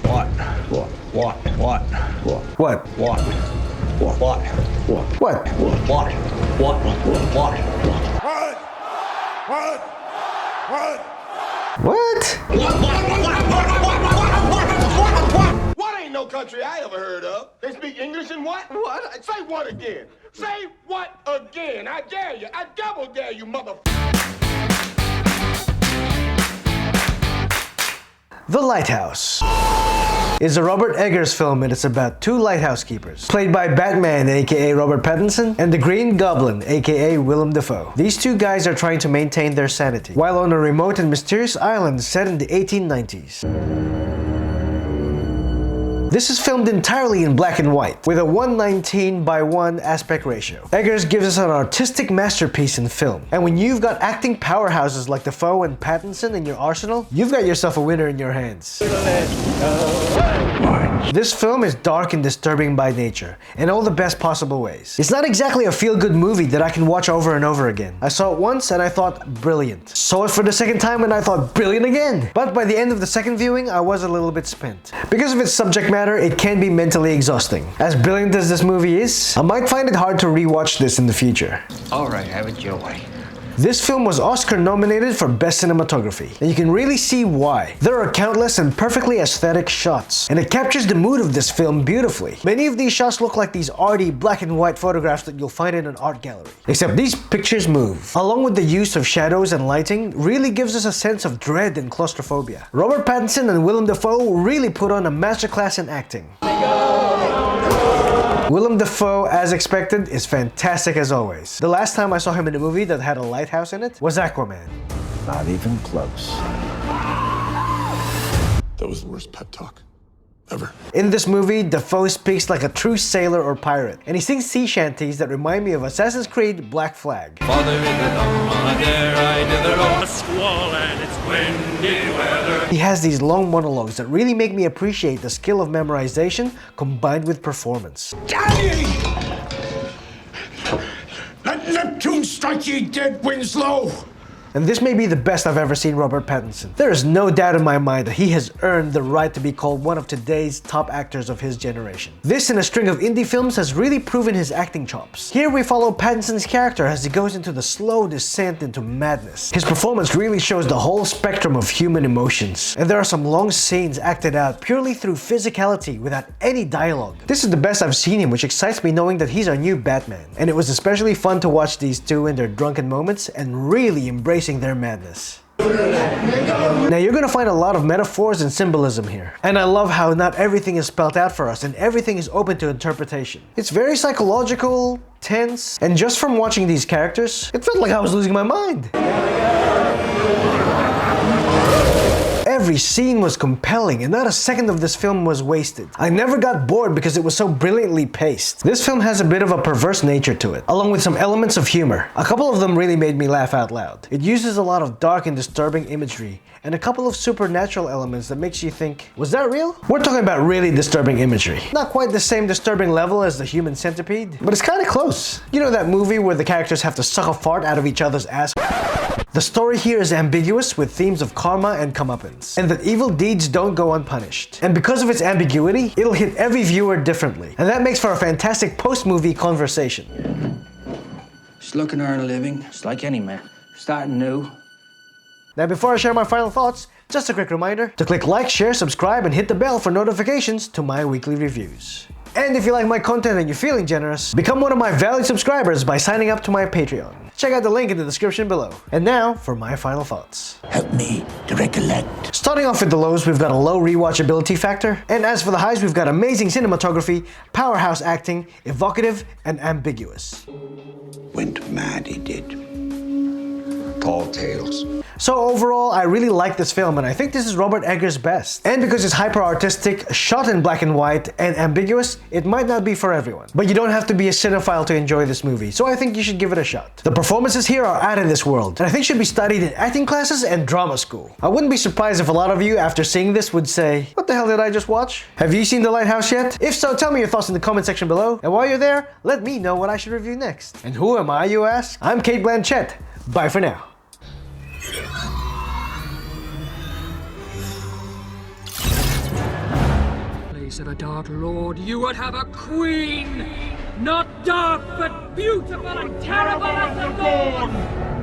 What? What? What? What? What? What? What? What? What? What? What? What? What? What ain't no country I ever heard of? They speak English and what? What? Say what again? Say what again? I dare you. I double dare you, mother. The Lighthouse is a Robert Eggers film, and it's about two lighthouse keepers, played by Batman aka Robert Pattinson and the Green Goblin aka Willem Dafoe. These two guys are trying to maintain their sanity while on a remote and mysterious island set in the 1890s. This is filmed entirely in black and white, with a 1:19:1 aspect ratio. Eggers gives us an artistic masterpiece in film, and when you've got acting powerhouses like Dafoe and Pattinson in your arsenal, you've got yourself a winner in your hands. This film is dark and disturbing by nature, in all the best possible ways. It's not exactly a feel-good movie that I can watch over and over again. I saw it once and I thought, brilliant. Saw it for the second time and I thought, brilliant again. But by the end of the second viewing, I was a little bit spent. Because of its subject matter, it can be mentally exhausting. As brilliant as this movie is, I might find it hard to rewatch this in the future. All right, have it your way. This film was Oscar nominated for Best Cinematography, and you can really see why. There are countless and perfectly aesthetic shots, and it captures the mood of this film beautifully. Many of these shots look like these arty black and white photographs that you'll find in an art gallery. Except these pictures move. Along with the use of shadows and lighting, really gives us a sense of dread and claustrophobia. Robert Pattinson and Willem Dafoe really put on a masterclass in acting. Willem Dafoe, as expected, is fantastic as always. The last time I saw him in a movie that had a lighthouse in it was Aquaman. Not even close. That was the worst pep talk ever. In this movie, Dafoe speaks like a true sailor or pirate, and he sings sea shanties that remind me of Assassin's Creed Black Flag. Father in the dawn, there I did a squall and it's windy weather. He has these long monologues that really make me appreciate the skill of memorization combined with performance. Daddy! Let Neptune strike ye dead, Winslow! And this may be the best I've ever seen Robert Pattinson. There is no doubt in my mind that he has earned the right to be called one of today's top actors of his generation. This and a string of indie films has really proven his acting chops. Here we follow Pattinson's character as he goes into the slow descent into madness. His performance really shows the whole spectrum of human emotions, and there are some long scenes acted out purely through physicality without any dialogue. This is the best I've seen him, which excites me knowing that he's our new Batman. And it was especially fun to watch these two in their drunken moments and really embracing their madness. Now you're gonna find a lot of metaphors and symbolism here. And I love how not everything is spelled out for us and everything is open to interpretation. It's very psychological, tense, and just from watching these characters, it felt like I was losing my mind. Every scene was compelling and not a second of this film was wasted. I never got bored because it was so brilliantly paced. This film has a bit of a perverse nature to it, along with some elements of humor. A couple of them really made me laugh out loud. It uses a lot of dark and disturbing imagery and a couple of supernatural elements that makes you think, was that real? We're talking about really disturbing imagery. Not quite the same disturbing level as The Human Centipede, but it's kind of close. You know that movie where the characters have to suck a fart out of each other's ass? The story here is ambiguous with themes of karma and comeuppance, and that evil deeds don't go unpunished. And because of its ambiguity, it'll hit every viewer differently, and that makes for a fantastic post-movie conversation. Just looking to earn a living, just like any man. Starting new. Now before I share my final thoughts, just a quick reminder to click like, share, subscribe, and hit the bell for notifications to my weekly reviews. And if you like my content and you're feeling generous, become one of my valued subscribers by signing up to my Patreon. Check out the link in the description below. And now for my final thoughts. Help me to recollect. Starting off with the lows, we've got a low rewatchability factor. And as for the highs, we've got amazing cinematography, powerhouse acting, evocative, and ambiguous. Went mad, he did. Tall tales. So overall, I really like this film and I think this is Robert Eggers' best. And because it's hyper-artistic, shot in black and white, and ambiguous, it might not be for everyone. But you don't have to be a cinephile to enjoy this movie, so I think you should give it a shot. The performances here are out of this world, and I think should be studied in acting classes and drama school. I wouldn't be surprised if a lot of you, after seeing this, would say, what the hell did I just watch? Have you seen The Lighthouse yet? If so, tell me your thoughts in the comment section below, and while you're there, let me know what I should review next. And who am I, you ask? I'm Cate Blanchett. Bye for now. place of a Dark Lord, you would have a queen! Not dark, but beautiful and terrible as the dawn!